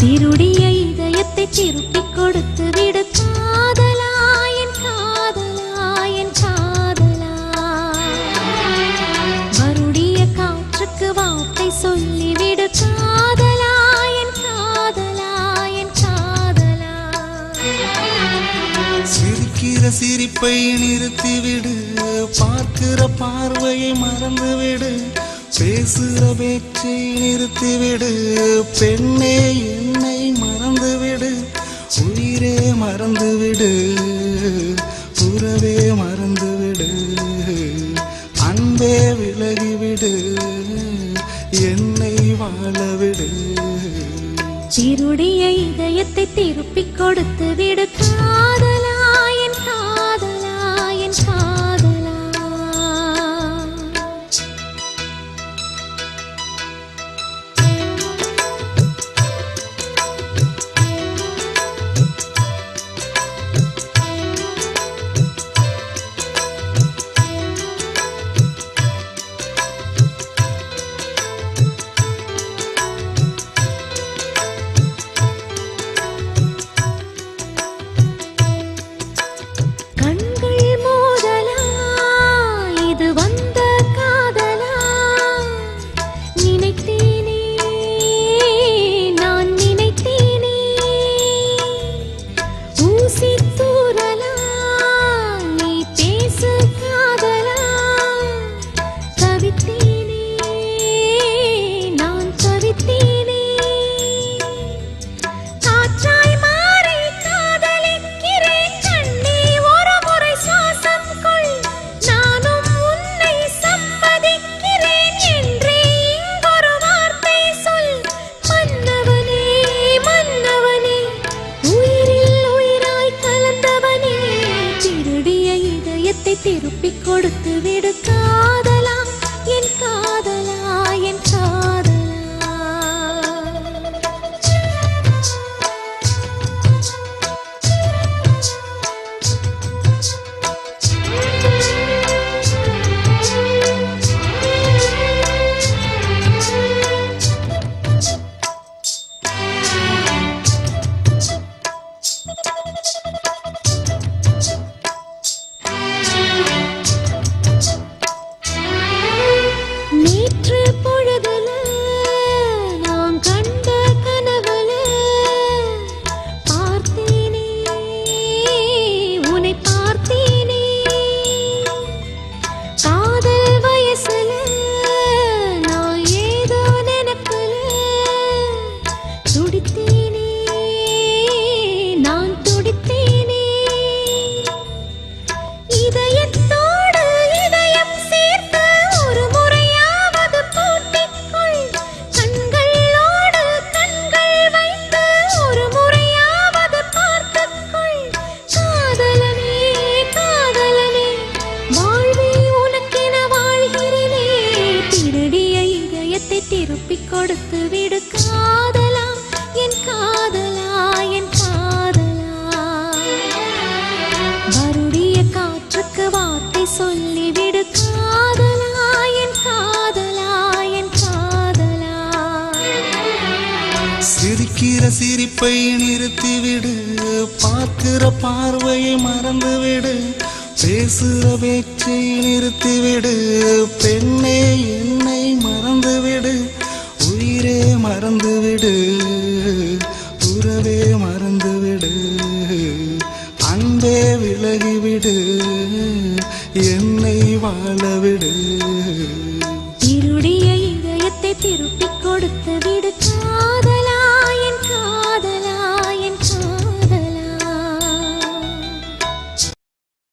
திருடிய இதயத்தை திருப்பிக் கொடுத்து விடு காதலா, என் காதலா, என் காதலா. வருடிய காற்றுக்கு வார்த்தை சொல்லிவிடு காதலா, என் காதலா, என் காதலா. சிரிக்கிற சிரிப்பை நிறுத்திவிடு, பார்க்கிற பார்வையை மறந்துவிடு, பேசுகிற பேச்சை நிறுத்திவிடு, பெண்ணே என்னை மறந்துவிடு, உயிரே மறந்துவிடு, உறவே மறந்துவிடு, அன்பே விலகிவிடு, என்னை வாழவிடு. திருடிய இதயத்தை திருப்பிக் கொடுத்து விடு காதலா, என் காதலா, என் காதலா. திருப்பிக் கொடுத்து விடு காதலா, என் காதலா, என் காதலா. நேற்று பொழுதுல நான் கண்ட கனவுல பார்த்தேனே, உன்னை பார்த்தேனே. காதல் வயசுல நான் ஏதோ நினைக்கல, துடித்தேனே, நான் துடித்தேனே. இதயத்தோடு இதயம் சேர்த்து ஒரு முறையாவது பூட்டிக்கொள், கண்களோடு கண்கள் வைத்து ஒரு முறையாவது பார்த்துக்கொள். காதலனே, காதலனே, வாழ்வே உனக்கென வாழ்கிறேனே. திருடிய இதயத்தை திருப்பிக் கொடுத்து விடு காதலா, என் காதலா, என் காதலா. வருடிய காற்றுக்கு வார்த்தை சொல்லிவிடு காதலா, என் காதலா, என் காதலா. சிரிக்கிற சிரிப்பை நிறுத்திவிடு, பார்க்கிற பார்வையை மறந்துவிடு, பேசுகிற பேச்சை நிறுத்திவிடு, பெண்ணே என்னை மறந்துவிடு, உயிரே மறந்துவிடு, உறவே மறந்துவிடு, அன்பே விலகிவிடு, என்னை வாழவிடு. திருடிய இதயத்தை திருப்பிக் கொடுத்து விடு காதலா,